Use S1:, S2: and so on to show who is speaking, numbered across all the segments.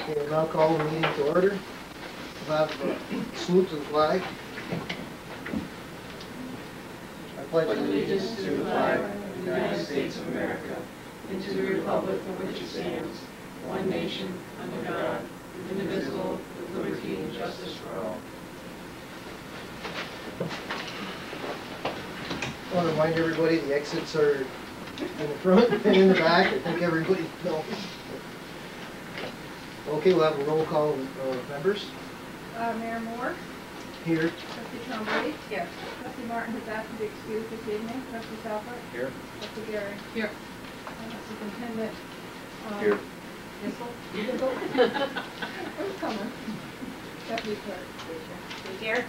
S1: Okay, we'll now call the meeting to order. We'll have salute to the flag. I pledge
S2: allegiance to the flag of the United States of America and to the republic for which it stands, one nation, under God, indivisible, with liberty and justice for all.
S1: I want to remind everybody the exits are in the front and in the back. I think everybody knows. Okay, we'll have a roll call of members.
S3: Mayor Moore.
S1: Here.
S3: Trustee Champlain. Here. Trustee Martin has asked to be excused this evening. Trustee Southwick.
S1: Here.
S3: Trustee Gary. Here. Superintendent.
S1: Here.
S3: Bissell. Who's coming? Deputy Clerk. Here.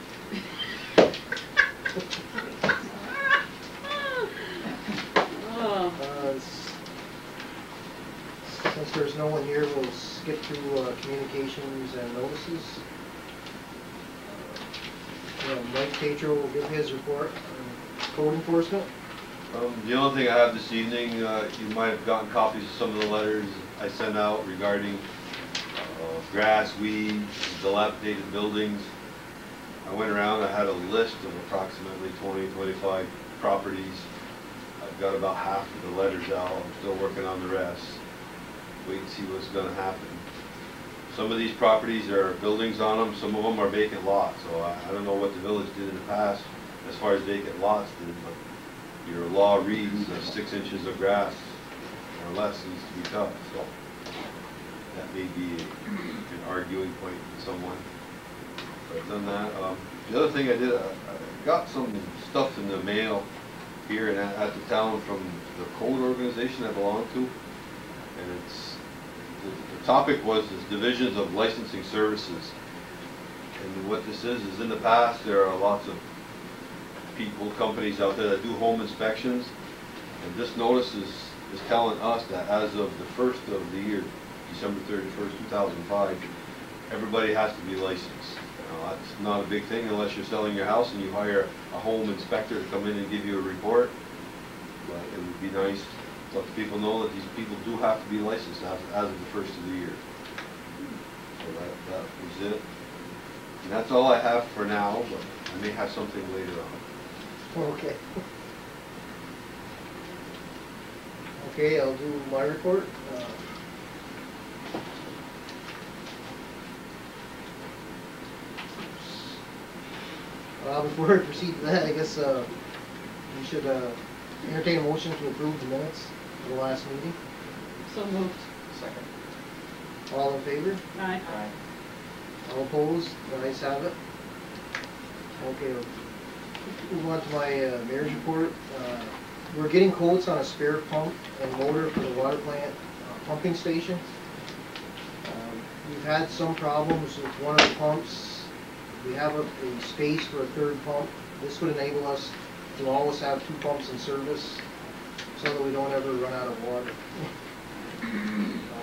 S3: Since there's no one here, we'll skip through communications and notices. Mike Tatro will give his report on code enforcement.
S4: The only thing I have this evening, you might have gotten copies of some of the letters I sent out regarding grass, weeds, dilapidated buildings. I went around, I had a list of approximately 20-25 properties. I've got about half of the letters out. I'm still working on the rest. Wait and see what's going to happen. Some of these properties, there are buildings on them. Some of them are vacant lots. So I don't know what the village did in the past as far as vacant lots did, but your law reads that 6 inches of grass or less needs to be cut. So that may be an arguing point with someone. But I've done that. The other thing I did, I got some stuff in the mail here and at the town from the code organization I belong to, and it's the topic was divisions of licensing services. And what this is in the past there are lots of people, companies out there that do home inspections, and this notice is telling us that as of the first of the year, December 31st, 2005, everybody has to be licensed. That's not a big thing unless you're selling your house and you hire a home inspector to come in and give you a report. But it would be nice to let people know that these people do have to be licensed as of the first of the year. So that was it. And that's all I have for now, but I may have something later on.
S1: Okay. Okay, I'll do my report. Before I proceed to that, I guess we should entertain a motion to approve the minutes of the last meeting.
S2: So moved.
S1: Second. All in favor?
S2: Aye.
S1: All opposed? The ayes have it. Okay, we'll move on to my mayor's report. We're getting quotes on a spare pump and motor for the water plant pumping station. We've had some problems with one of the pumps. We have a space for a third pump. This would enable us to always have 2 pumps in service so that we don't ever run out of water.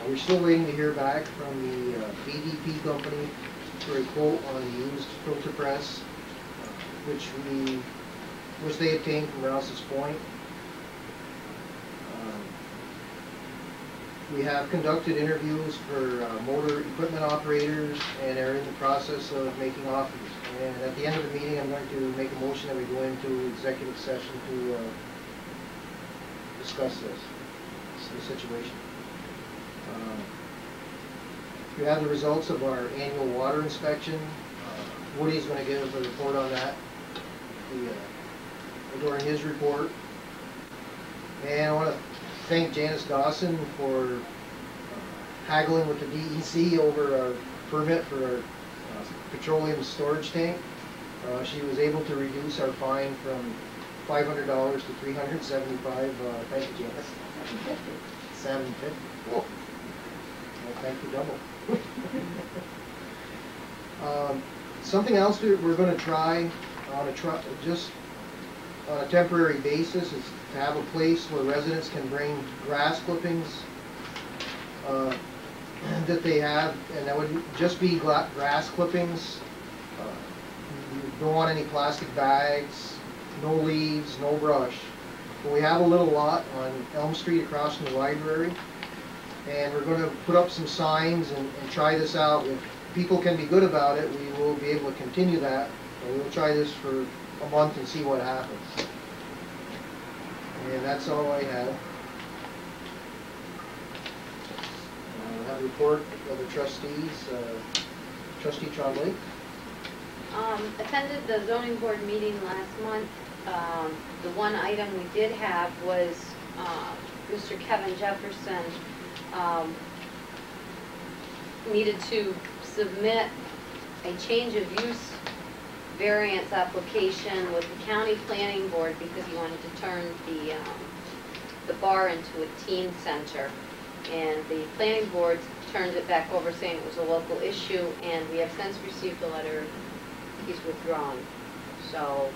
S1: We're still waiting to hear back from the BDP company for a quote on the used filter press, which they obtained from Rouse's Point. We have conducted interviews for motor equipment operators and are in the process of making offers. And at the end of the meeting, I'm going to make a motion that we go into executive session to discuss this situation. We have the results of our annual water inspection. Woody's going to give a report on that during his report. And I want to thank Janice Dawson for haggling with the DEC over our permit for our petroleum storage tank. She was able to reduce our fine from $500 to $375. Thank you, Janice. $750. Well, thank you double. Something else we're going to try on just on a temporary basis is to have a place where residents can bring grass clippings that they have, and that would just be grass clippings. You don't want any plastic bags, no leaves, no brush. But we have a little lot on Elm Street across from the library. And we're going to put up some signs and try this out. If people can be good about it, we will be able to continue that. And we'll try this for a month and see what happens. And that's all I have. I have a report of the trustees. Trustee Champlain.
S5: Attended the zoning board meeting last month. The one item we did have was Mr. Kevin Jefferson needed to submit a change of use variance application with the county planning board because he wanted to turn the bar into a teen center. And the planning board turned it back over saying it was a local issue, and we have since received a letter he's withdrawn. So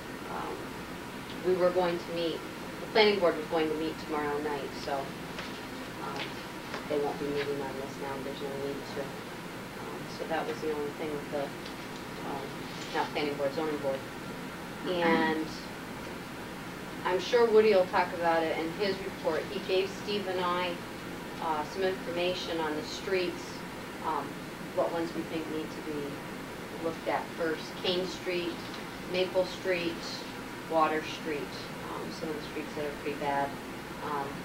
S5: we were going to meet, the planning board was going to meet tomorrow night, so they won't be meeting on this now, there's no need to. So that was the only thing with the, not planning board, zoning board. And I'm sure Woody will talk about it in his report. He gave Steve and I some information on the streets, what ones we think need to be looked at first. Kane Street, Maple Street, Water Street, some of the streets that are pretty bad.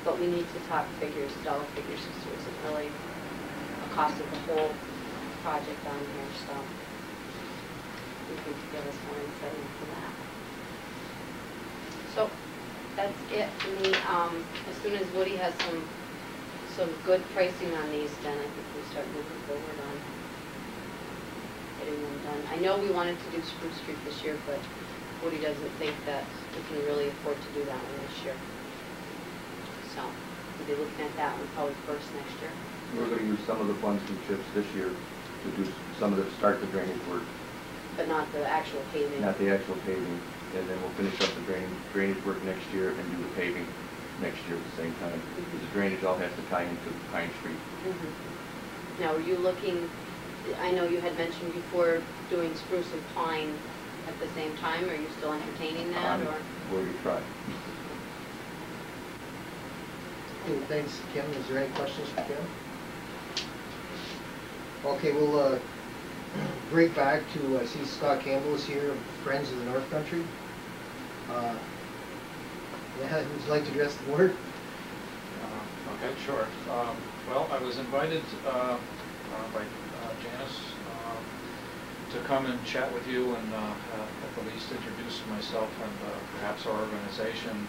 S5: But we need to talk figures, dollar figures, because there isn't really a cost of the whole project on here, so we can give us more insight into that. So that's it for me. As soon as Woody has some good pricing on these, then I think we start moving forward on getting them done. I know we wanted to do Spruce Street this year, but Woody doesn't think that we can really afford to do that one this year. So we'll be looking at that one probably first next year.
S6: We're going to use some of the funds from CHIPS this year to do some of the, start the drainage work.
S5: But not the actual paving.
S6: Not the actual paving, and then we'll finish up the drainage work next year and do the paving next year at the same time. Because the drainage all has to tie into Pine Street.
S5: Now, are you looking, I know you had mentioned before doing Spruce and Pine at the same time. Are you still entertaining that, or?
S6: Where you try.
S1: Okay, thanks, Kim. Is there any questions for Kim? Okay, we'll break back to, I see Scott Campbell is here, Friends of the North Country. Yeah, would you like to address the board?
S7: Okay, sure. Well, I was invited by Janice to come and chat with you and at the least introduce myself and perhaps our organization.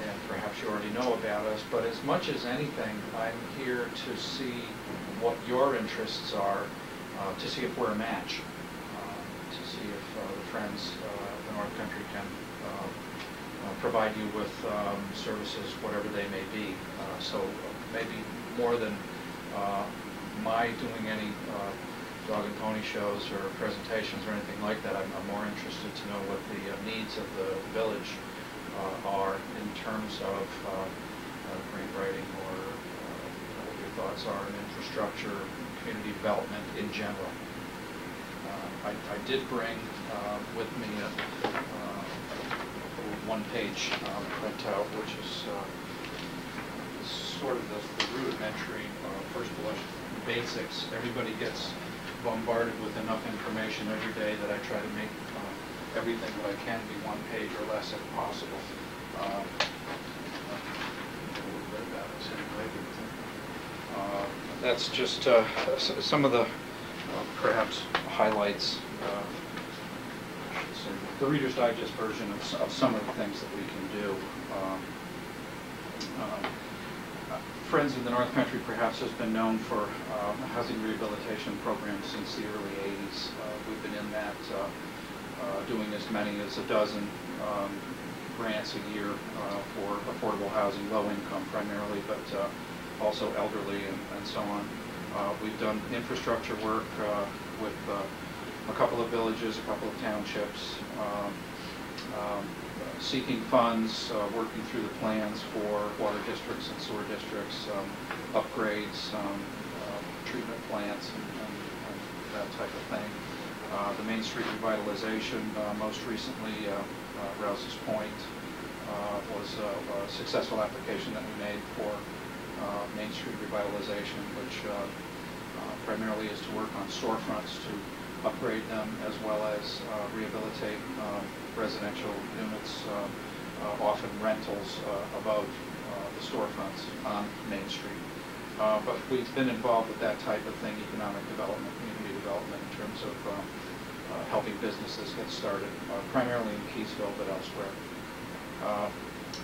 S7: And perhaps you already know about us, but as much as anything, I'm here to see what your interests are, to see if we're a match, to see if the Friends of the North Country can provide you with services, whatever they may be. So maybe more than my doing any dog and pony shows or presentations or anything like that, I'm more interested to know what the needs of the village are in terms of grant writing, or what your thoughts are in infrastructure, community development in general. I did bring with me a one-page printout, which is sort of the rudimentary, first blush basics. Everybody gets bombarded with enough information every day that I try to make everything that I can be one page or less if possible. That's just some of the perhaps highlights, the Reader's Digest version of some of the things that we can do. Friends of the North Country perhaps has been known for a housing rehabilitation program since the early 80s. We've been in that doing as many as a dozen grants a year for affordable housing, low income primarily, but also elderly and so on. We've done infrastructure work with a couple of villages, a couple of townships, seeking funds, working through the plans for water districts and sewer districts, upgrades, treatment plants, and that type of thing. The Main Street revitalization, most recently Rouse's Point, was a successful application that we made for Main Street revitalization, which primarily is to work on storefronts to upgrade them as well as rehabilitate residential units, often rentals above the storefronts on Main Street. But we've been involved with that type of thing, economic development, community development, in terms of helping businesses get started, primarily in Keysville, but elsewhere.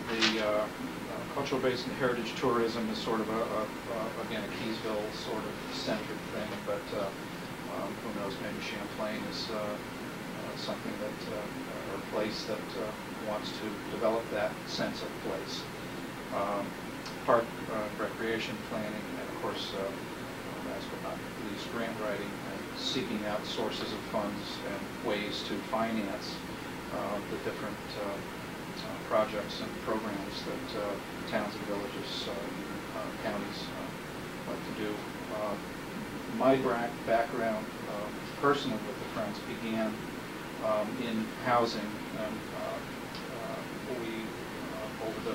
S7: The cultural basin heritage tourism is sort of again, a Keysville sort of centered thing, but who knows, maybe Champlain is something that, or a place that wants to develop that sense of place. Park recreation planning, and of course, last but not least, grant writing, and seeking out sources of funds and ways to finance the different projects and programs that towns and villages, counties like to do. My background personally with the Friends began in housing, and we, over the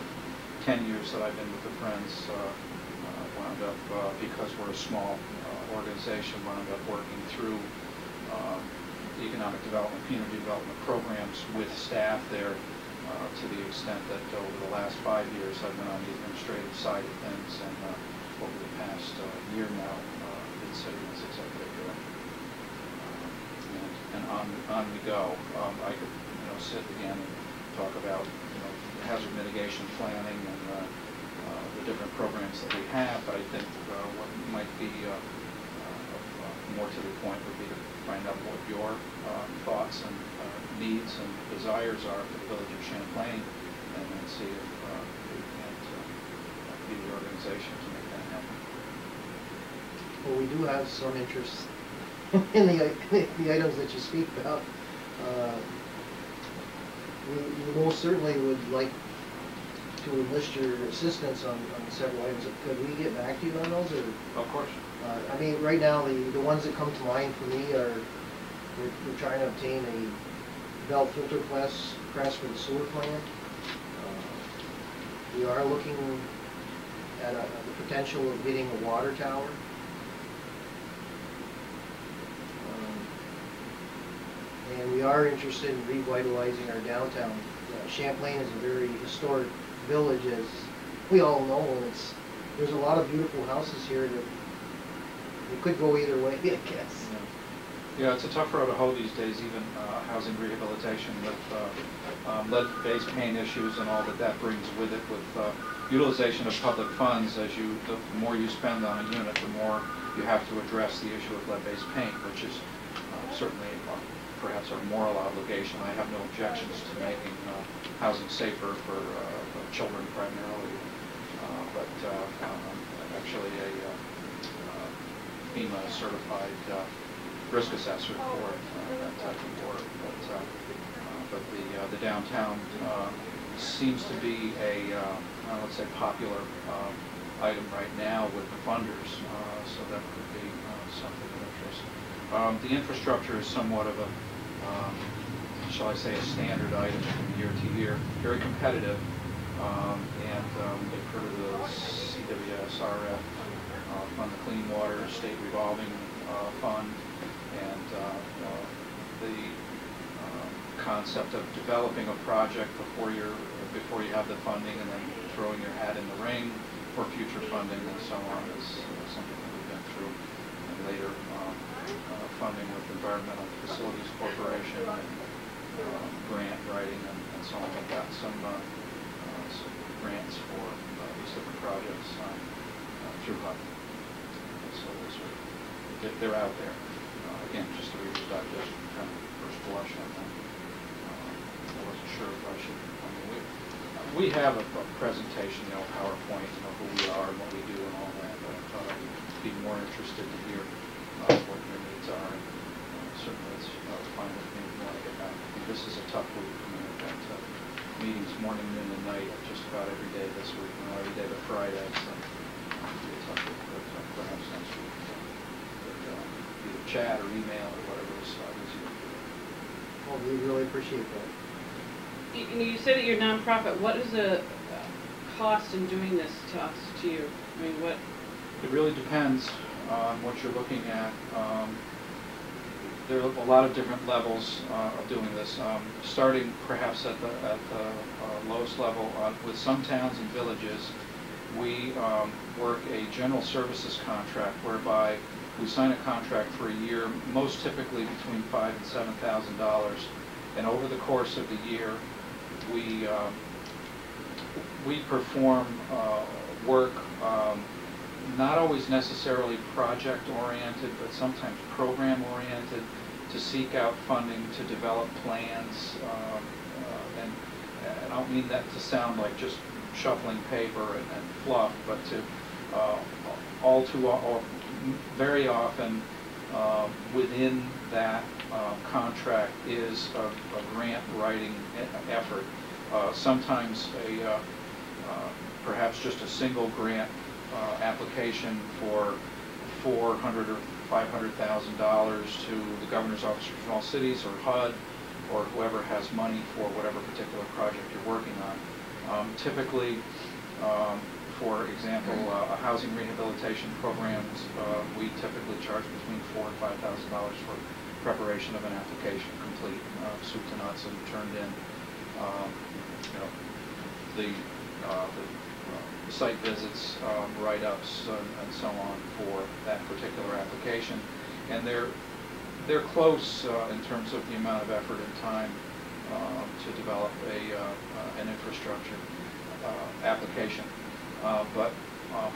S7: 10 years that I've been with the Friends, wound up, because we're a small organization, wound up working through economic development, community development programs with staff there, to the extent that over the last 5 years I've been on the administrative side of things, and over the past year now, been sitting as executive director. And on we go. I could, sit again and talk about, hazard mitigation planning and the different programs that we have, but I think what might be more to the point would be to find out what your thoughts and needs and desires are for the village of Champlain, and then see if we can't be the organization to make that happen.
S1: Well, we do have some interest in the items that you speak about. We most certainly would like to enlist your assistance on several items. Could we get back to you on those, or?
S7: Of course.
S1: I mean, right now, the ones that come to mind for me are, we're trying to obtain a belt filter press for the sewer plant. We are looking at the potential of getting a water tower. And we are interested in revitalizing our downtown. Champlain is a very historic village, as we all know, and there's a lot of beautiful houses here that it could go either way, I guess.
S7: Yeah, it's a tough road to hoe these days, even housing rehabilitation with lead-based paint issues and all that brings with it, with utilization of public funds. The more you spend on a unit, the more you have to address the issue of lead-based paint, which is certainly perhaps our moral obligation. I have no objections to making housing safer for children primarily, but I'm actually a FEMA certified risk assessor for that type of work. But the downtown seems to be a, let's say, popular item right now with the funders, so that could be something of interest. The infrastructure is somewhat of a, shall I say, a standard item from year to year, very competitive, and they've heard of the CWSRF Fund the Clean Water State Revolving Fund, and the concept of developing a project before you have the funding, and then throwing your hat in the ring for future funding and so on is something that we've been through. And later funding with Environmental Facilities Corporation and grant writing and so on. We've got some grants for these different projects through HUD. So they're out there. Again, just to read the digest, kind of first blush on them. I wasn't sure if I should. We have a presentation, PowerPoint, who we are and what we do and all that. But I thought I'd be more interested to hear what your needs are. And certainly it's fine with me if you want to get back. This is a tough week. We've got meetings morning, noon, and night just about every day this week, every day but Friday. So it'll be a tough week, but perhaps next week. Either chat or email or whatever is easier to do.
S1: Well, we really appreciate that.
S2: You say that you're a nonprofit. What is the cost in doing this to you? I mean, what,
S7: It really depends on what you're looking at. There are a lot of different levels of doing this. Starting perhaps at the lowest level, with some towns and villages, we work a general services contract whereby we sign a contract for a year, most typically between $5,000 and $7,000, and over the course of the year, we perform work. Not always necessarily project-oriented, but sometimes program-oriented, to seek out funding, to develop plans, and I don't mean that to sound like just shuffling paper and fluff, but to very often within that contract is a grant writing effort. Sometimes perhaps just a single grant application for $400,000 or $500,000 to the Governor's Office for Small Cities or HUD or whoever has money for whatever particular project you're working on. Typically, for example, a housing rehabilitation programs, we typically charge between $4,000 and $5,000 for preparation of an application, complete, soup to nuts, and turned in. The site visits, write-ups, and so on for that particular application, and they're close in terms of the amount of effort and time to develop an infrastructure application. But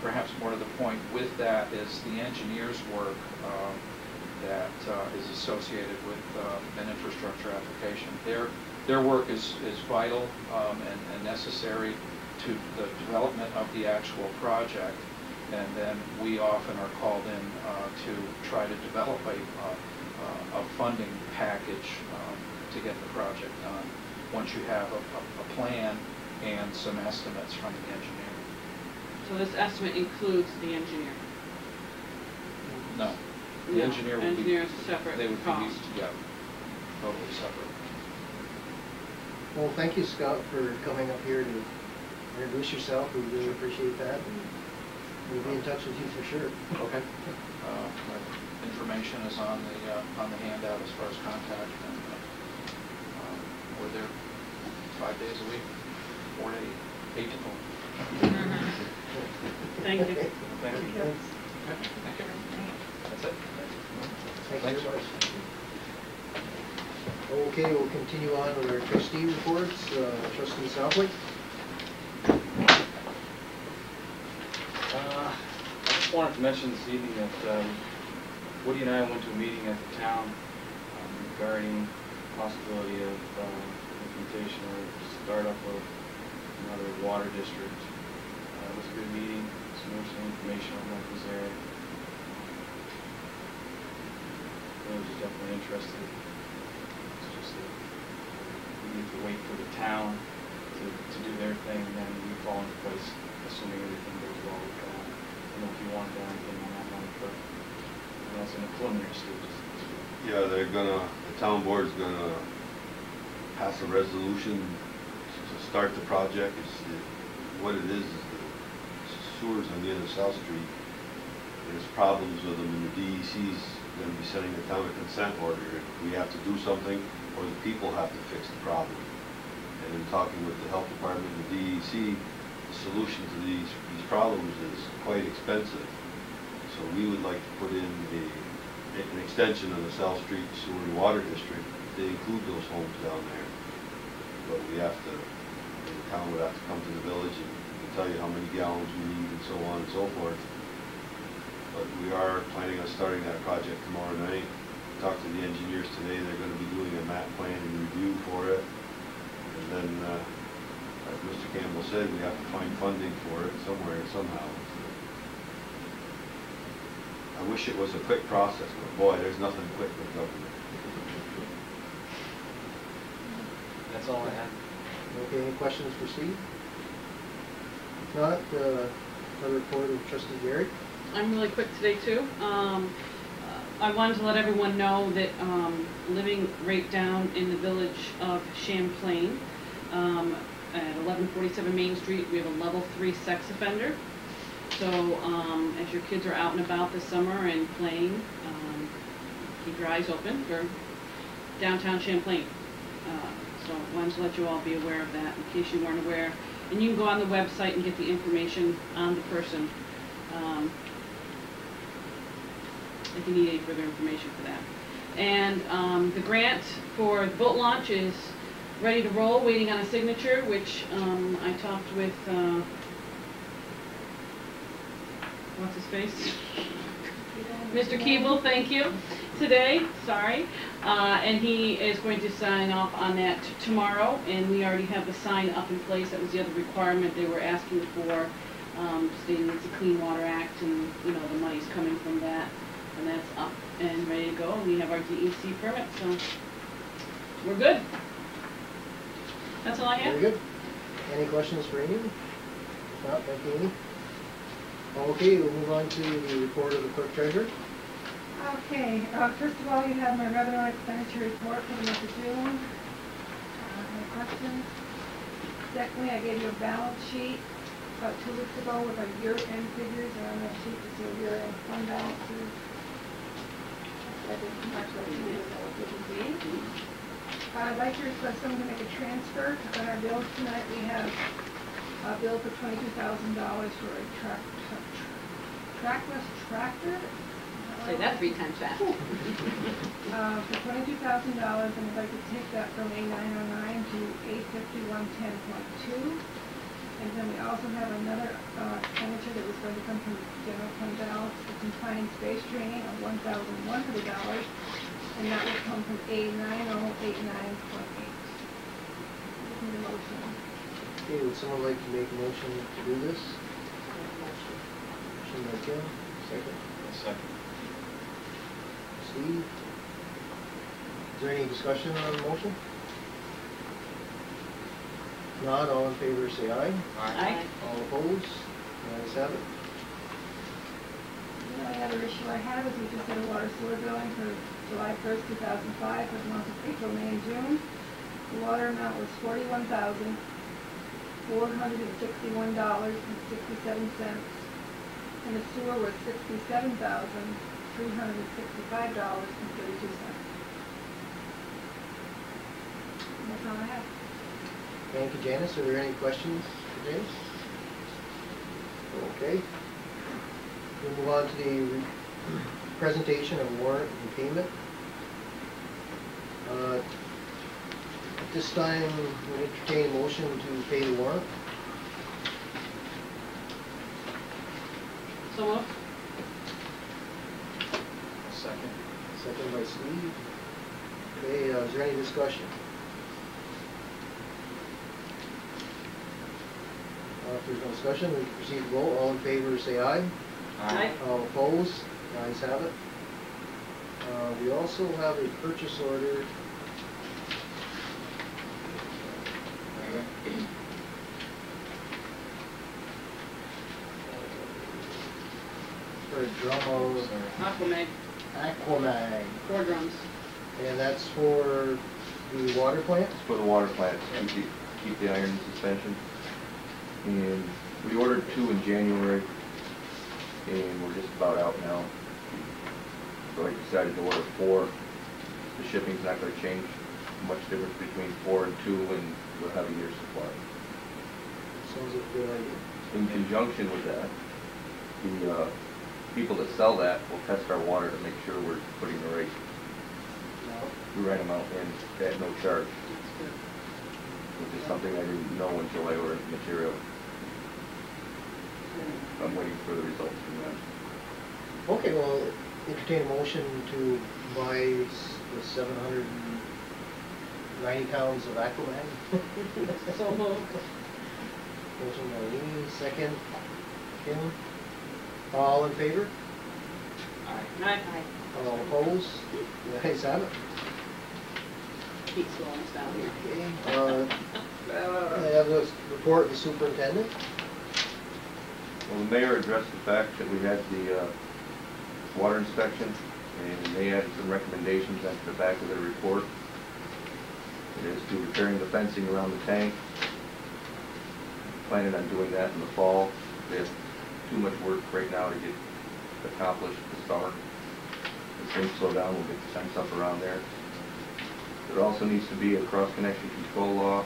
S7: perhaps more to the point with that is the engineer's work that is associated with an infrastructure application. Their work is vital and necessary to the development of the actual project, and then we often are called in to try to develop a funding package to get the project done once you have a plan and some estimates from the engineer.
S2: so this estimate includes the engineer?
S7: No. The
S2: No,
S7: engineer would be...
S2: engineer's separate
S7: They would
S2: cost.
S7: be, yeah, totally separate.
S1: Well, thank you, Scott, for coming up here to introduce yourself. We really appreciate that. And we'll be in touch with you for sure.
S7: Okay. My information is on the handout as far as contact, and we're there 5 days a week, 4 to 8 to 4.
S2: Thank you.
S7: Thank you.
S1: Thanks.
S7: Thank you. That's it.
S1: Thank you very much. Okay, we'll continue on with our trustee reports. Trustee Southwick.
S8: I just wanted to mention this evening that Woody and I went to a meeting at the town regarding possibility of implementation or startup of another water district. It was a good meeting. Some more information on what was there. I was definitely interested. It's just that we need to wait for the town to do their thing, and then we fall into place, assuming everything goes well with that. I don't know if you want to do anything on that one, but that's in the preliminary stages.
S4: Yeah, the town board's gonna pass a resolution to start the project. What it is the sewers on the end of South Street. There's problems with them, and the DEC's going to be sending the town a consent order. We have to do something, or the people have to fix the problem. And in talking with the health department and the DEC, the solution to these problems is quite expensive. So we would like to put in an extension of the South Street Sewer and Water District to include those homes down there. But we have to, the town would have to come to the village and tell you how many gallons we need and so on and so forth. But we are planning on starting that project tomorrow night. Talked to the engineers today. They're going to be doing a map plan and review for it. And then, as Mr. Campbell said, we have to find funding for it somewhere, somehow. I wish it was a quick process, but boy, there's nothing quick with government.
S8: That's all I had.
S1: Okay, any questions for Steve? If not, another report of Trustee Gary.
S2: I'm really quick today too. I wanted to let everyone know that living right down in the village of Champlain, at 1147 Main Street, we have a level 3 sex offender. So as your kids are out and about this summer and playing, keep your eyes open for downtown Champlain. So I wanted to let you all be aware of that in case you weren't aware. And you can go on the website and get the information on the person if you need any further information for that. And the grant for the boat launch is ready to roll, waiting on a signature, which I talked with, what's his face? Mr. Keeble, thank you, today, sorry. And he is going to sign off on that tomorrow, and we already have the sign up in place. That was the other requirement they were asking for, stating it's a Clean Water Act, and, you know, the money's coming from that. And that's up and ready to go, and we have our DEC permit, so we're good. That's all I have.
S1: Very good. Any questions for Amy? If not, thank you, Amy. Okay, we'll move on to the report of the clerk treasurer.
S9: Okay, first of all, you have my revenue and expenditure report for the month of June. Any questions? Secondly, I gave you a balance sheet about 2 weeks ago with our year-end figures are on that sheet to see your year-end fund balances. I'd like to request someone to make a transfer. On our bills tonight, we have a bill for $22,000 for a trackless tractor.
S5: Say that 3 times fast.
S9: For $22,000, and I'd like to take that from A909 to A5110.2. And then we also have another expenditure that was going to come from general fund balance for confined space training of $1,100, and that will come from A9089.8. Need a motion.
S1: Okay, would someone like to make a motion to do this? Motion by Kim, second.
S7: Second.
S1: Steve? Is there any discussion on the motion? Not all in favor, say aye.
S2: Aye.
S1: All opposed? Ayes have it.
S9: The only other issue I have is we just did a water sewer billing for July 1st, 2005 for the months of April, May, and June. The water amount was $41,461.67, and the sewer was $67,365.32. That's all I have.
S1: Thank you, Janice. Are there any questions for Janice? Okay. We'll move on to the presentation of warrant and payment. At this time, we entertain a motion to pay the warrant.
S2: So moved.
S7: Second.
S1: Second by Steve. Okay, is there any discussion? If there's no discussion, we proceed to vote. All in favor, say aye.
S2: Aye.
S1: All opposed? Ayes have it. We also have a purchase order. For a drum of
S2: Aquamag,
S1: Aquamag,
S2: 4 drums.
S1: and that's for the water plant?
S6: It's for the water plant, keep the iron in suspension. And we ordered 2 in January, and we're just about out now. So I decided to order 4. The shipping's not going to change much difference between 4 and 2, and we'll have a year's supply.
S1: Sounds like a good idea.
S6: In conjunction with that, the people that sell that will test our water to make sure we're putting the right amount in at no charge, which is something I didn't know until I ordered the material. I'm waiting for the results from that.
S1: Okay, well, entertain a motion to buy the 790 pounds of Aquaman.
S2: So moved.
S1: Motion by Amy, second. Kim? All in favor?
S2: Aye.
S1: All opposed? The ayes have it.
S2: Keep slowing us down here.
S1: Okay, I have the report of the superintendent.
S6: Well, the mayor addressed the fact that we had the water inspection, and they added some recommendations at the back of their report. It is to repairing the fencing around the tank. Planning on doing that in the fall if too much work right now to get accomplished this summer. As things slow down, we'll get the fence up around there. There also needs to be a cross-connection control law.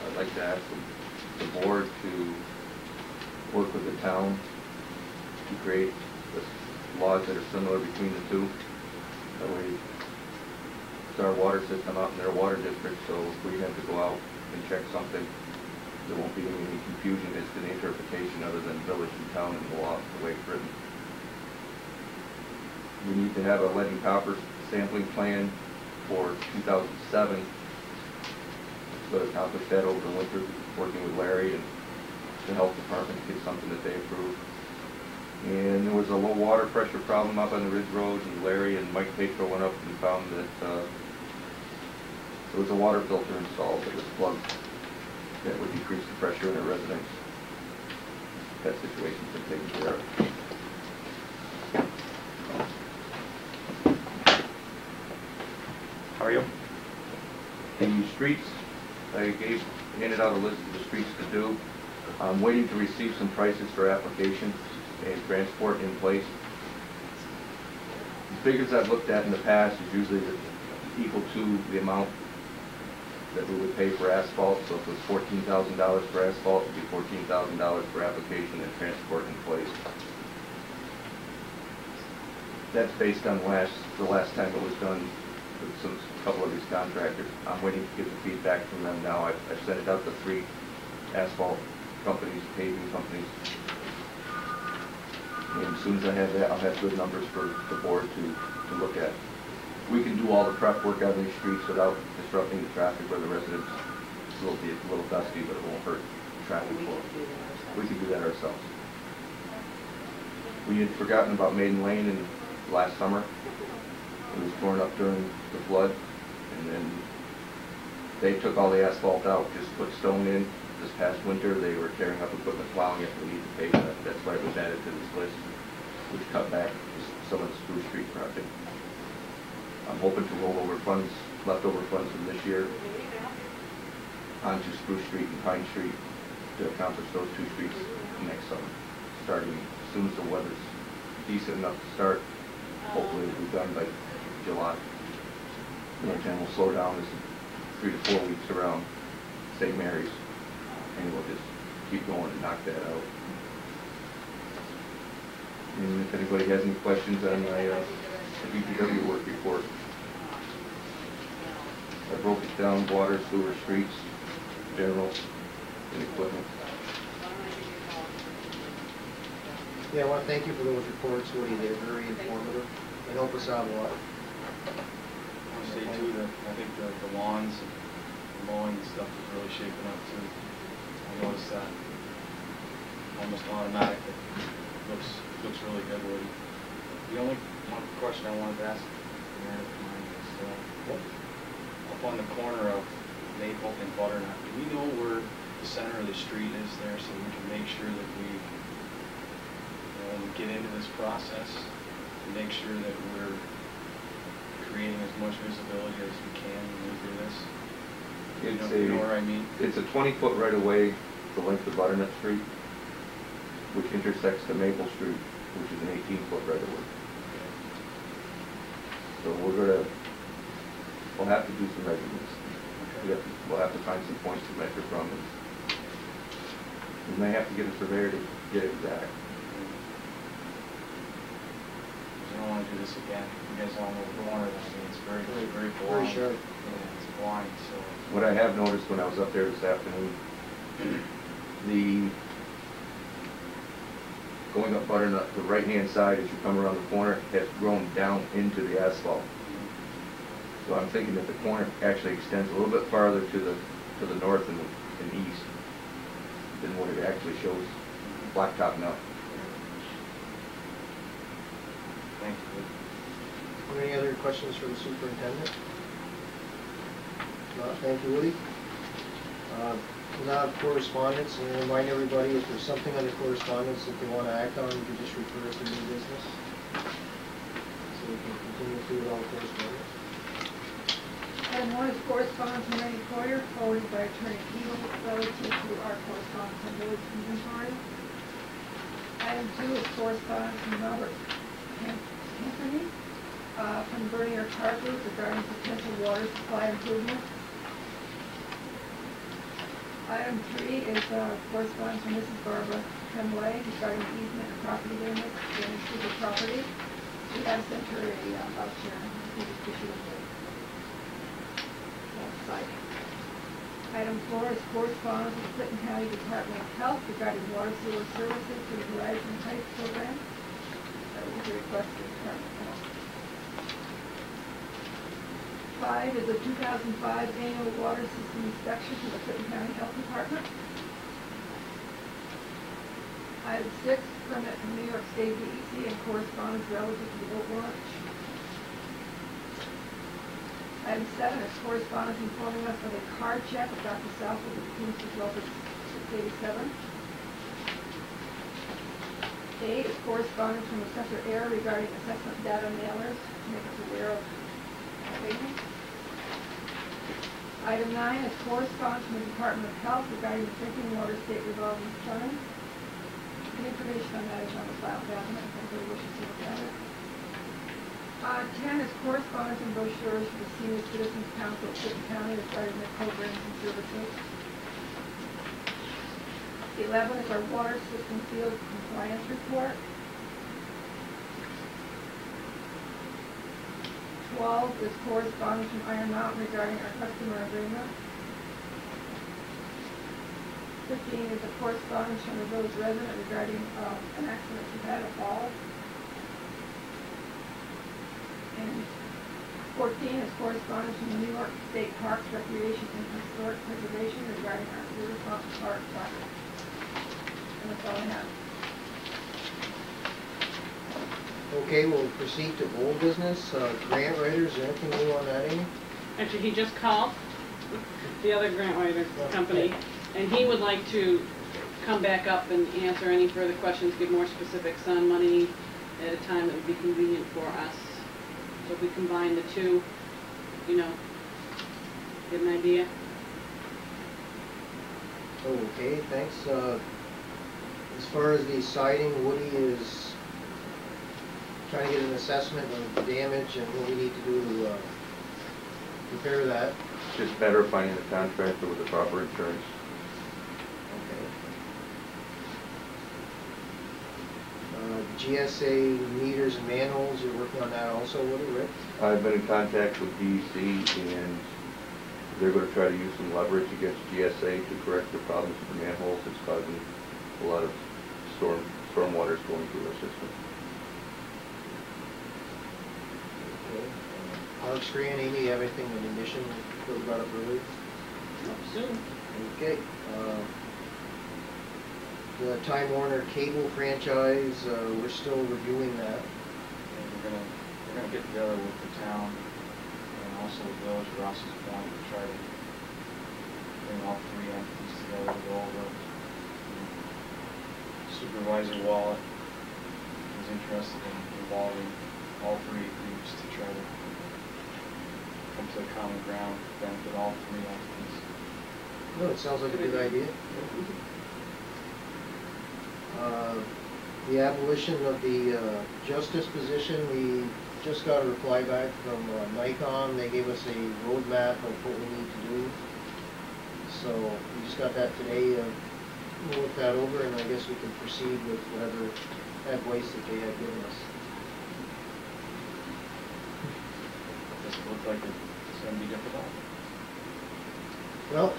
S6: I'd like to ask the board to work with the town to create the laws that are similar between the two. That way, it's our water system out in their water district, so if we have to go out and check something, there won't be any confusion as to the interpretation other than village and town and the law, the way it's written. We need to have a lead and copper sampling plan for 2007. So to accomplish that over the winter, working with Larry and the health department to get something that they approve. And there was a low water pressure problem up on the Ridge Road, and Larry and Mike Petro went up and found that there was a water filter installed that was plugged that would decrease the pressure in a residence. That situation's been taken care of.
S7: How are you?
S6: The streets, I handed out a list of the streets to do. I'm waiting to receive some prices for application and transport in place. The figures I've looked at in the past is usually equal to the amount that we would pay for asphalt. So if it was $14,000 for asphalt, it would be $14,000 for application and transport in place. That's based on the last time it was done with a couple of these contractors. I'm waiting to get the feedback from them now. I've sent it out to 3 asphalt companies, paving companies. And as soon as I have that, I'll have good numbers for the board to look at. We can do all the prep work on these streets without disrupting the traffic where the residents will be a little dusty, but it won't hurt the traffic flow. We can do that ourselves. We had forgotten about Maiden Lane last summer. It was torn up during the flood, and then they took all the asphalt out, just put stone in. This past winter, they were tearing up equipment, plowing it, we need to pave that. That's why it was added to this list, which cut back some of the Spruce Street project. I'm hoping to roll over funds, leftover funds from this year onto Spruce Street and Pine Street to accomplish those 2 streets next summer, starting as soon as the weather's decent enough to start. Hopefully it'll be done by July. And we'll slow down this 3 to 4 weeks around St. Mary's, and we'll just keep going and knock that out. And if anybody has any questions on my DPW work report, I broke it down: water, sewer, streets, general, and equipment.
S1: Yeah, I want to thank you for those reports, Woody. They're very informative and help us out a lot.
S8: I want to say too that I think the lawns and the mowing and stuff is really shaping up too. I noticed that almost automatic. It looks really good, Woody. The only one question I wanted to ask the mayor of mine is up on the corner of Maple and Butternut. Do we know where the center of the street is there, so we can make sure that we get into this process and make sure that we're creating as much visibility as we can when we do this? You know what I mean?
S6: It's a 20-foot right-of-way, the length of Butternut Street, which intersects to Maple Street, which is an 18-foot right-of-way. So we'll have to do some measurements. We'll have to find some points to measure from. We may have to get a surveyor to get it exact.
S8: I don't want to do this again. You guys all know the corner of that. I mean, it's very blind.
S1: Very sharp.
S8: Yeah, it's blind, so.
S6: What I have noticed when I was up there this afternoon, going up Butternut, the right-hand side as you come around the corner has grown down into the asphalt. So I'm thinking that the corner actually extends a little bit farther to the north and east than what it actually shows blacktop now.
S8: Thank you.
S1: Are there any other questions for the superintendent? No, thank you, Woody. We'll now have correspondence, and remind everybody if there's something under correspondence that they want to act on, you can just refer it to new business. So we can continue through all the correspondence.
S9: Item 1 is correspondence from Randy Poyer, forwarded by Attorney Keeble, relative to our correspondence on village inventory. Item 2 is correspondence from Robert Anthony from Bernier Car Group regarding potential water supply improvement. Item 3 is correspondence from Mrs. Barbara Tremblay regarding easement and property limits in the property. We have sent her a voucher to issue the site. Item 4 is correspondence with Clinton County Department of Health regarding water sewer services to the Horizon Heights program. That was a request of the Department of Health. 5 is a 2005 annual water system inspection to the Clinton County Health Department. Item 6, permit from New York State DEC and correspondence relative to the boat launch. Item 7 is correspondence informing us of a card check of Dr. Southwood with the Teamsters Local 687. 8 is correspondence from Assessor Air regarding assessment data mailers to make us aware of payments. Item 9 is correspondence from the Department of Health regarding the drinking water state revolving fund. The information on that is on the file cabinet if anybody wishes to look at it. 10 is correspondence and brochures for the Senior Citizens Council of Clinton County regarding their programs and services. 11 is our water system field compliance report. 12 is correspondence from Iron Mountain regarding our customer agreement. 15 is a correspondence from the village resident regarding an accident she had at Falls. And 14 is correspondence from the New York State Parks, Recreation, and Historic Preservation regarding our River Fountain Park project. And that's all I have.
S1: Okay, we'll proceed to old business. Grant writers, anything new on that, Amy?
S2: Actually, he just called the other grant writer company, and he would like to come back up and answer any further questions, give more specifics on money at a time that would be convenient for us. So if we combine the two, you know, get an idea.
S1: Okay, thanks. As far as the siding, Woody is trying to get an assessment of the damage and what we need to do to repair that.
S6: Just better finding the contractor with the proper insurance.
S1: Okay. GSA meters and manholes, you're working on that also, Woody, right?
S6: I've been in contact with DEC and they're going to try to use some leverage against GSA to correct the problems with the manholes. It's causing a lot of storm waters going through our system.
S1: Okay. Park screen, Amy, you have anything in addition to what we brought up earlier?
S2: Soon.
S1: Okay. The Time Warner cable franchise, we're still reviewing that.
S8: And we're gonna get together with the town and also the village of Ross's Point to try to bring all three entities together to go over. Supervisor Wallet is interested in involving all three groups to try to come to a common ground, benefit all three entities.
S1: No, it sounds like a good idea. The abolition of the justice position, we just got a reply back from Nikon. They gave us a roadmap of what we need to do. So we just got that today. We'll look that over, and I guess we can proceed with whatever advice that they had given us.
S8: Does it look like it's going to be difficult?
S1: Well,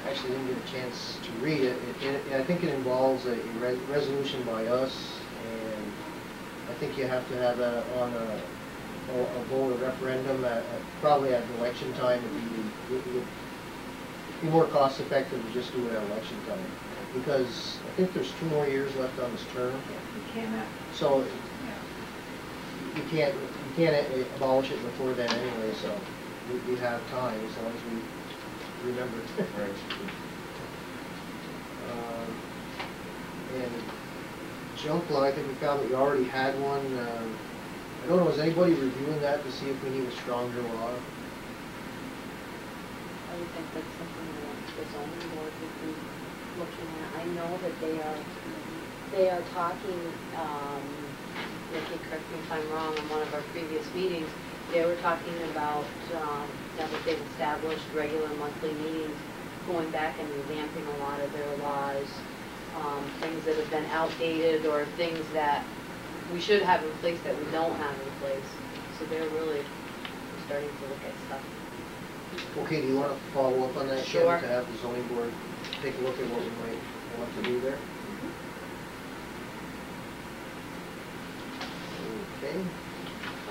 S1: I actually didn't get a chance to read it. I think it involves a resolution by us, and I think you have to have that on a vote, a referendum, probably at an election time. It would be more cost effective to just do it at election time, because I think there's 2 more years left on this term.
S9: You cannot.
S1: So you can't abolish it before then anyway. So we have time as long as we remember.
S8: Right.
S1: And junk law, I think we found that we already had one. I don't know, is anybody reviewing that to see if we need a stronger law?
S5: I would think that's something that the zoning board would be looking at. I know that they are they are talking, Nikki, correct me if I'm wrong, on one of our previous meetings, they were talking about, now that they've established regular monthly meetings, going back and revamping a lot of their laws, things that have been outdated or things that we should have in place that we don't have in place. So they're really starting to look at stuff.
S1: Okay, do you want to follow up on that, Ken,
S5: Sure.
S1: to have the zoning board take a look at what we might want to do there? Okay.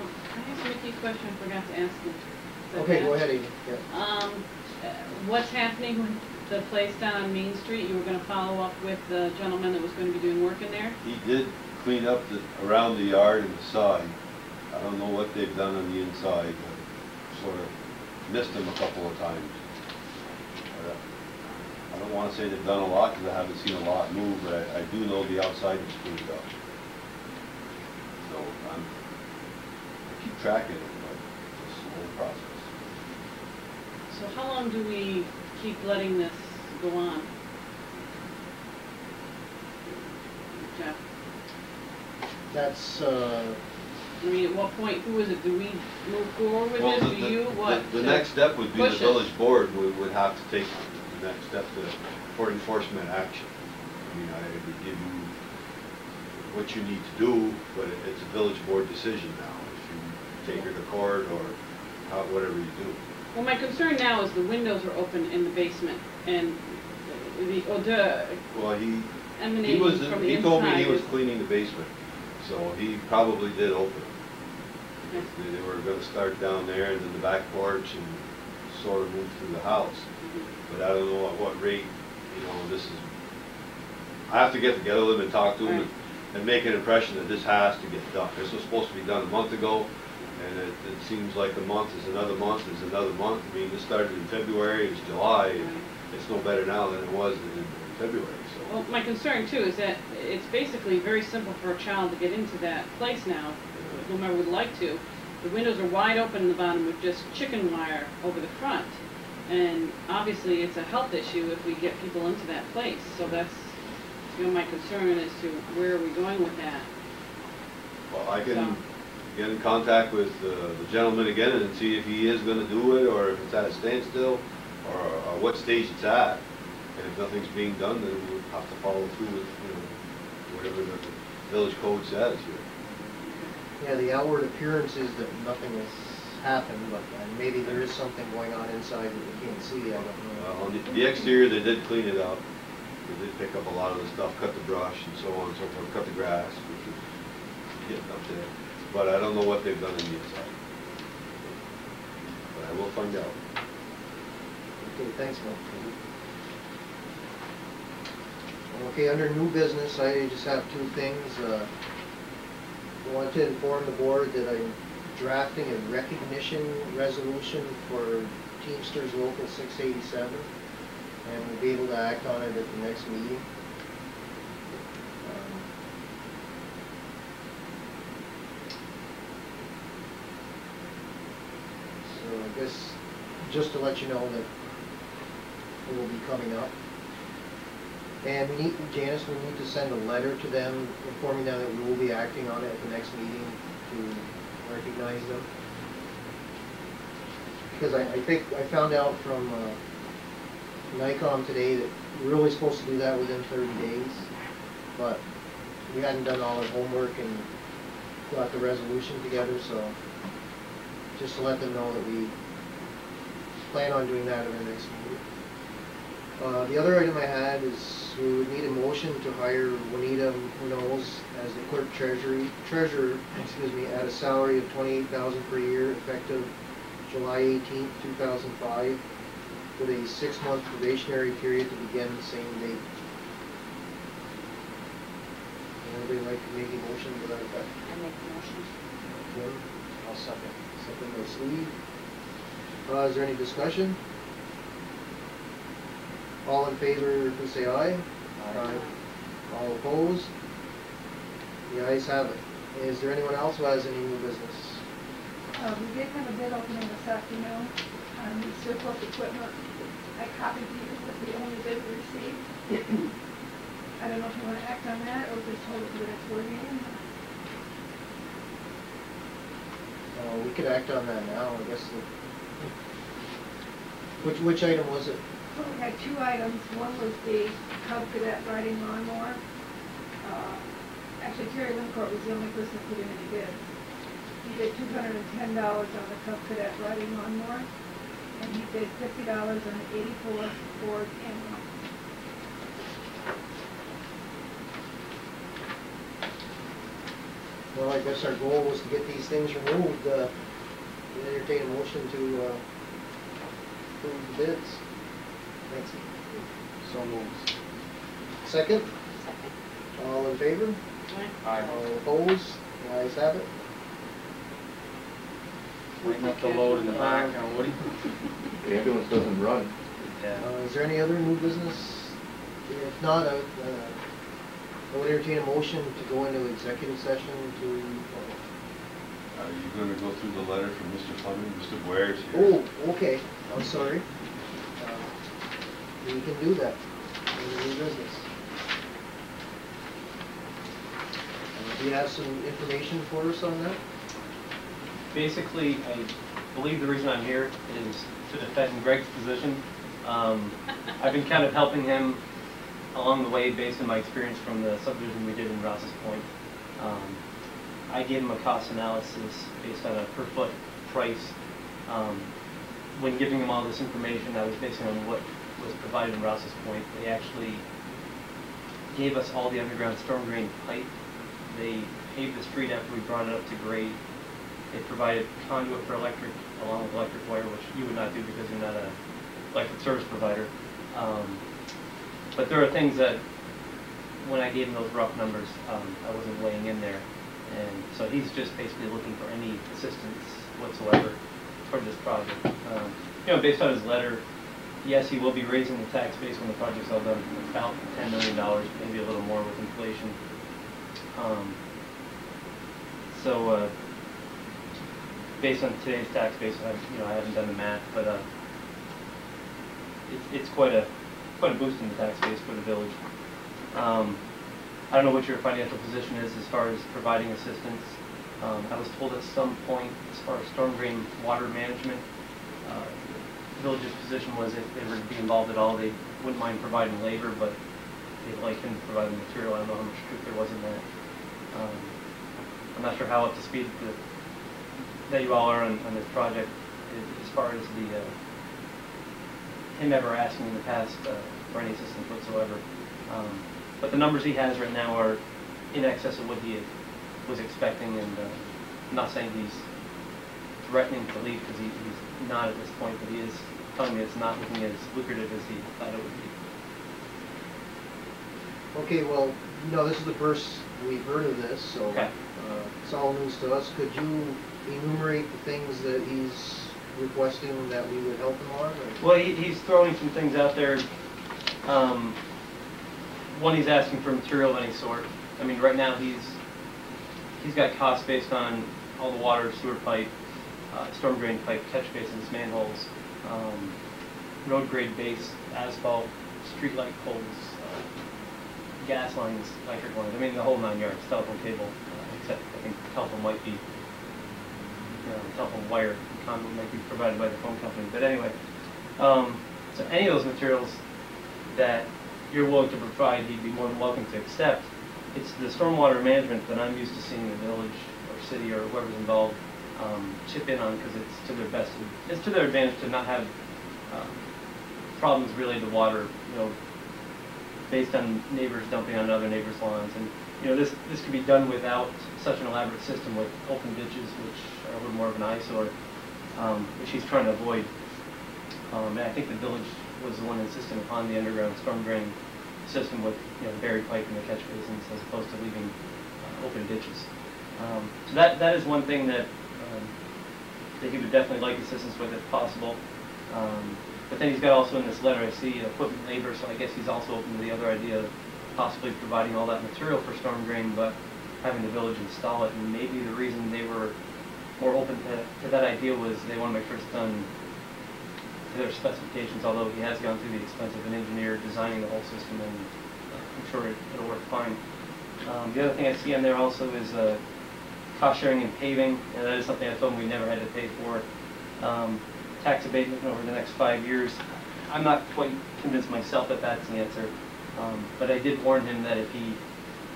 S2: Oh, can I ask Mickey a question I forgot to ask him? Is that
S1: Okay,
S2: bad?
S1: go ahead, Amy. Yeah.
S2: What's happening with the place down on Main Street? You were gonna follow up with the gentleman that was gonna be doing work in there?
S4: He did clean up around the yard and the side. I don't know what they've done on the inside, but sort of missed him a couple of times. I don't want to say they've done a lot because I haven't seen a lot move, but I do know the outside is cleaned up. So I keep tracking it, but it's a slow process.
S2: So how long do we keep letting this go on? Jeff?
S1: That's,
S2: I mean, at what point, who is it? Do we move forward with
S4: Well,
S2: this? Do you, what?
S4: the next step would be the
S2: push it?
S4: village board would have to take the next step for enforcement action. I mean, I would give you what you need to do, but it's a village board decision now, if you take her to court or whatever you do.
S2: Well, my concern now is the windows are open in the basement and the odor
S4: Well, he
S2: emanating
S4: was,
S2: from the
S4: he
S2: inside.
S4: told me he was
S2: is-
S4: cleaning the basement, so he probably did open it.
S2: Okay.
S4: They were gonna start down there and then the back porch and sort of move through the house. But I don't know at what rate, you know, this is, I have to get together with him and talk to him
S2: Right.
S4: and make an impression that this has to get done. This was supposed to be done a month ago, and it seems like a month is another month is another month. I mean, this started in February, it's July, and it's no better now than it was in February, so.
S2: Well, my concern too is that it's basically very simple for a child to get into that place now, whomever would like to. The windows are wide open in the bottom with just chicken wire over the front. And obviously it's a health issue if we get people into that place. So that's, you know, my concern as to where are we going with that.
S4: Well, I can
S2: So-
S4: get in contact with the gentleman again and see if he is gonna do it, or if it's at a standstill, or what stage it's at. And if nothing's being done, then we'll have to follow through with, you know, whatever the village code says here.
S1: yeah, the outward appearance is that nothing has happened, but maybe there is something going on inside that we can't see, I don't know.
S4: On the exterior, they did clean it up. They did pick up a lot of the stuff, cut the brush and so on and so forth, cut the grass, which is getting up there. But I don't know what they've done on the inside. But I will find out.
S1: Okay, thanks, Mel. Okay, under new business, I just have two things. I want to inform the board that I'm drafting a recognition resolution for Teamsters Local 687, and we'll be able to act on it at the next meeting. So I guess, just to let you know that it will be coming up. And we need, Janice, we need to send a letter to them informing them that we will be acting on it at the next meeting to recognize them. Because I think I found out from NICOM today that we're really supposed to do that within 30 days, but we hadn't done all our homework and got the resolution together, so just to let them know that we plan on doing that at our next meeting. The other item I had is we would need a motion to hire Juanita Munoz as the clerk treasurer, at a salary of $28,000 per year effective July 18th, 2005, with a 6-month probationary period to begin the same date. Anybody like to make a motion to that effect?
S5: I make the motion.
S1: Kim? I'll second. Second by Steve. Is there any discussion? All in favor, please say aye. Aye. All opposed? The ayes have it. Is there anyone else who has any new business?
S9: We did have a bid opening this afternoon on the surplus equipment. I copied you, it was the only bid we received. I don't know if you want to act on that or just hold it for the next board meeting.
S1: We could act on that now, I guess. Which item was it?
S9: Well, we had two items. One was the Cub Cadet riding lawnmower. Actually, Terry Wincourt was the only person that put in any bids. He bid $210 on the Cub Cadet riding lawnmower, and he bid $50 on the '84 Ford Animal.
S1: Well, I guess our goal was to get these things removed. Entertain a motion to approve the bids. Thanks.
S8: So moved.
S1: Second?
S5: Second.
S1: All in favor?
S8: Aye.
S1: All opposed? The ayes have it.
S8: Waiting up the load in the back now, Woody.
S6: The ambulance doesn't run.
S8: Yeah.
S1: Is there any other new business? If not, I would entertain a motion to go into executive session to...
S4: Are you gonna go through the letter from Mr. Fleming? Mr. Boyer's here.
S1: Oh, okay. I'm sorry. We can do that. Under new business. Do you have some information for us on that?
S10: Basically, I believe the reason I'm here is to defend Greg's position. I've been kind of helping him along the way based on my experience from the subdivision we did in Rouse's Point. I gave him a cost analysis based on a per foot price. When giving him all this information, I was basing on what was provided in Rouse's Point. They actually gave us all the underground storm drain pipe. They paved the street after we brought it up to grade. They provided conduit for electric along with electric wire, which you would not do because you're not an electric service provider. But there are things that, when I gave him those rough numbers, I wasn't weighing in there. And so he's just basically looking for any assistance whatsoever for this project. Based on his letter, yes, he will be raising the tax base when the project's all done, about $10 million, maybe a little more with inflation. Based on today's tax base, I haven't done the math, but it's quite a boost in the tax base for the village. I don't know what your financial position is as far as providing assistance. I was told at some point, as far as storm drain water management, the village's position was if they were to be involved at all, they wouldn't mind providing labor, but they'd like him to provide the material. I don't know how much truth there was in that. I'm not sure how up to speed that you all are on this project as far as him ever asking in the past for any assistance whatsoever. But the numbers he has right now are in excess of what he was expecting, and I'm not saying he's threatening to leave because he's not at this point, but he is telling me it's not looking as lucrative as he thought it would be.
S1: Okay, well, this is the first we've heard of this, so
S10: Okay.
S1: It's all news to us. Could you enumerate the things that he's requesting that we would help him on? Or?
S10: Well, he's throwing some things out there. One, he's asking for material of any sort. I mean, right now he's got costs based on all the water, sewer pipe, storm drain pipe, catch basins, manholes, road grade base, asphalt, street light poles, gas lines, electric lines. I mean, the whole 9 yards, telephone cable, except I think telephone might be, telephone wire conduit might be provided by the phone company. But anyway, so any of those materials that you're willing to provide, he'd be more than welcome to accept. It's the stormwater management that I'm used to seeing the village or city or whoever's involved chip in on, because it's to their best. It's to their advantage to not have problems related to water, based on neighbors dumping on other neighbors' lawns. And this could be done without such an elaborate system with open ditches, which are a little more of an eyesore, which he's trying to avoid. And I think the village was the one insisting upon the underground storm drain system with buried pipe in the catch basins as opposed to leaving open ditches. So that is one thing that he would definitely like assistance with if possible. But then he's got also in this letter, I see equipment labor, so I guess he's also open to the other idea of possibly providing all that material for storm drain, but having the village install it. And maybe the reason they were more open to that idea was they want to make sure it's done to their specifications, although he has gone through the expense of an engineer designing the whole system and I'm sure it'll work fine. The other thing I see on there also is cost sharing and paving, and that is something I told them we never had to pay for. Tax abatement over the next 5 years. I'm not quite convinced myself that that's the answer, but I did warn him that if he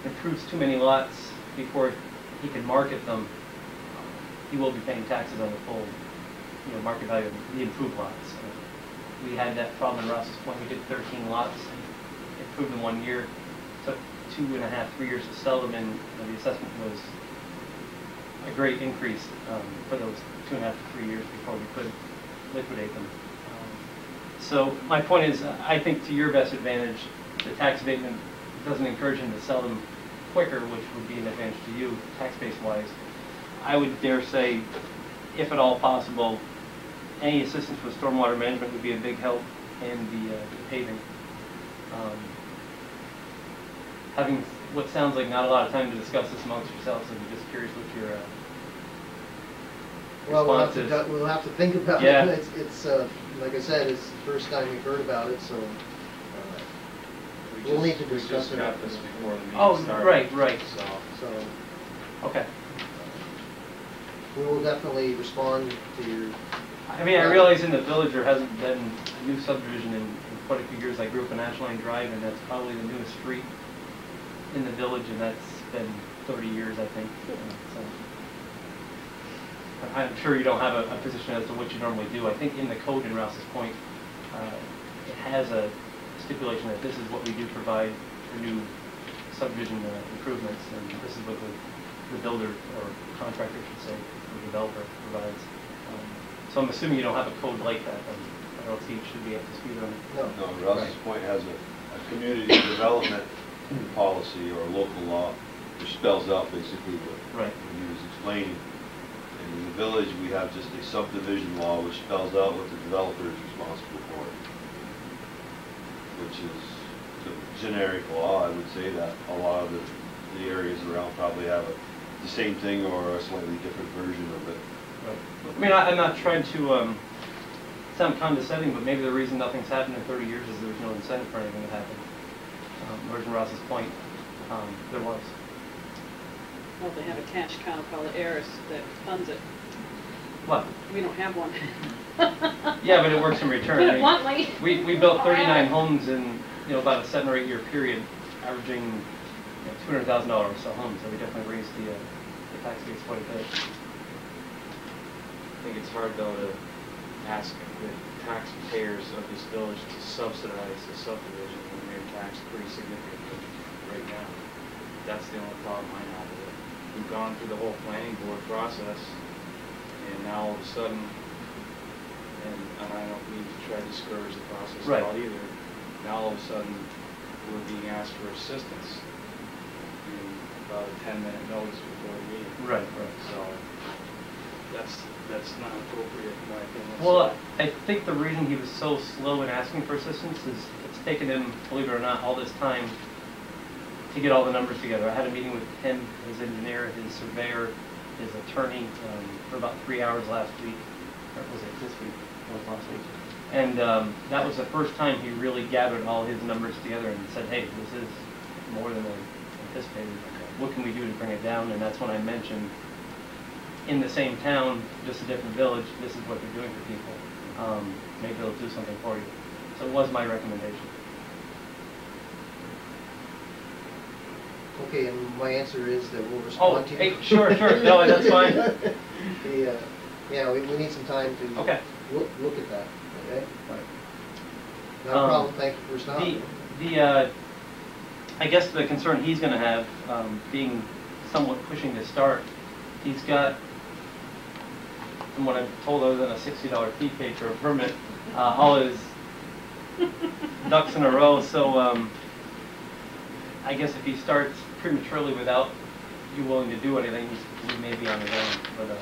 S10: improves too many lots before he can market them, he will be paying taxes on the full, market value of the improved lots. We had that problem in Ross's Point. We did 13 lots, improved in 1 year. Took 2.5, 3 years to sell them, and the assessment was a great increase for those 2.5 to 3 years before we could liquidate them. So my point is, I think to your best advantage, the tax abatement doesn't encourage him to sell them quicker, which would be an advantage to you tax base wise. I would dare say, if at all possible, any assistance with stormwater management would be a big help, and the paving. Having what sounds like not a lot of time to discuss this amongst yourselves, I'm just curious what your
S1: Well,
S10: response is.
S1: we'll have to think about
S10: Yeah.
S1: it. It's like I said, it's the first time we've heard about it, so we'll need to
S8: We
S1: discuss
S8: just
S1: it.
S8: got this before the meeting
S10: Oh,
S8: started.
S10: right.
S8: So,
S1: So
S10: Okay.
S1: we will definitely respond to your.
S10: I mean, I realize in the village there hasn't been a new subdivision in quite a few years. I grew up on Champlain Drive, and that's probably the newest street in the village, and that's been 30 years, I think. So I'm sure you don't have a position as to what you normally do. I think in the code in Rouse's Point, it has a stipulation that this is what we do provide for new subdivision improvements, and this is what the builder or contractor should say, or developer provides. So I'm assuming you don't have a code like that, and I don't see it should be up to speed on it.
S1: No.
S4: No, Rouse's Point has a community development policy or local law which spells out basically what he was explaining. And in the village, we have just a subdivision law which spells out what the developer is responsible for, which is the generic law. I would say that a lot of the areas around probably have the same thing or a slightly different version of it.
S10: Right. I mean, I'm not trying to sound condescending, but maybe the reason nothing's happened in 30 years is there's no incentive for anything to happen. Whereas in Ross's Point, there was.
S2: Well, they have a cash cow called Eris that funds it.
S10: What?
S2: We don't have one.
S10: Yeah, but it works in return.
S2: Put it bluntly.
S10: We built 39 homes in about a 7 or 8 year period, averaging $200,000 or so homes. So we definitely raised the tax base quite a bit.
S8: I think it's hard though to ask the taxpayers of this village to subsidize the subdivision when they're taxed pretty significantly right now. That's the only problem I have with it. We've gone through the whole planning board process, and now all of a sudden, and I don't mean to try to discourage the process at all either, now all of a sudden we're being asked for assistance in about a 10-minute notice before the meeting.
S10: Right.
S8: So that's not appropriate in my opinion.
S10: Well, I think the reason he was so slow in asking for assistance is it's taken him, believe it or not, all this time to get all the numbers together. I had a meeting with him, his engineer, his surveyor, his attorney for about 3 hours last week. Or was it this week? It was last week. And that was the first time he really gathered all his numbers together and said, hey, this is more than I anticipated. What can we do to bring it down? And that's when I mentioned, in the same town, just a different village, this is what they're doing for people. Maybe they'll do something for you. So it was my recommendation.
S1: Okay, and my answer is that we'll respond to you.
S10: Hey, sure. No, that's fine.
S1: Yeah, we need some time to look at that, okay?
S10: Right.
S1: Not a problem, thank you for stopping.
S10: I guess the concern he's going to have, being somewhat pushing to start, he's got, from what I'm told, other than a $60 fee paid for a permit, all his ducks in a row. So I guess if he starts prematurely without you willing to do anything, he may be on his own. But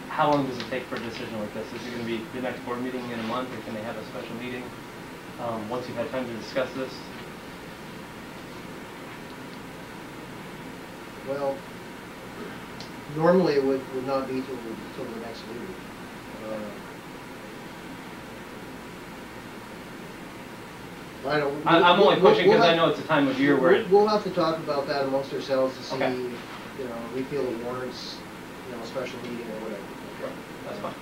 S10: how long does it take for a decision like this? Is it going to be the next board meeting in a month, or can they have a special meeting once you've had time to discuss this?
S1: Well, normally it would not be till the next meeting. I don't.
S10: I'm only pushing because I
S1: have-
S10: know it's a time of year where it,
S1: We'll have to talk about that amongst ourselves to see,
S10: Okay.
S1: you know, we feel it warrants, you know, a special meeting or whatever.
S10: that's fine.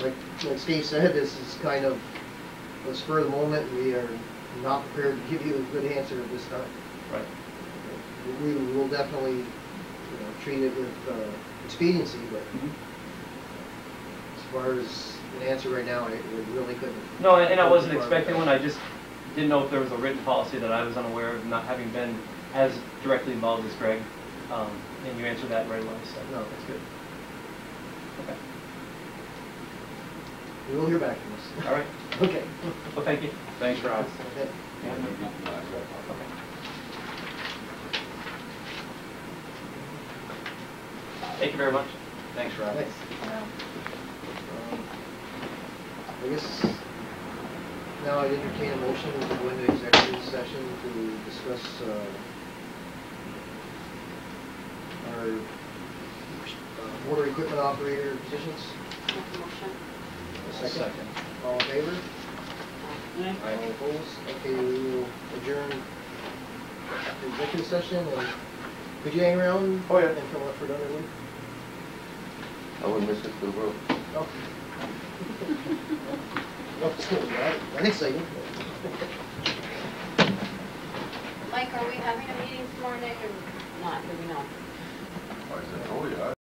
S1: Like Steve said, this is kind of a spur of the moment. We are not prepared to give you a good answer at this time.
S10: Right.
S1: We will definitely, you know, treat it with expediency, but
S10: Mhm.
S1: as far as an answer right now, I really couldn't.
S10: No, and I wasn't expecting one, I just didn't know if there was a written policy that I was unaware of, not having been as directly involved as Greg. And you answered that right away, so
S1: No.
S10: that's good. Okay,
S1: We will hear back from us.
S10: all right.
S1: Okay.
S10: Well, thank you.
S7: Thanks, Rob.
S1: Okay.
S10: Okay. Thank you very much.
S7: Thanks, Rob.
S1: Thanks. I guess now I'd entertain a motion to go into executive session to discuss our motor equipment operator positions.
S5: Make a motion.
S1: A second. All in favor?
S2: Aye.
S1: All opposed? Okay, we will adjourn the executive session, and could you hang around?
S6: Oh, yeah.
S1: And fill up for another week?
S6: I wouldn't miss it for the world.
S1: Oh. Well, it's cool, right? That's exciting.
S5: Mike, are we having a meeting tomorrow night or not? Do we know?
S4: I said, oh, yeah.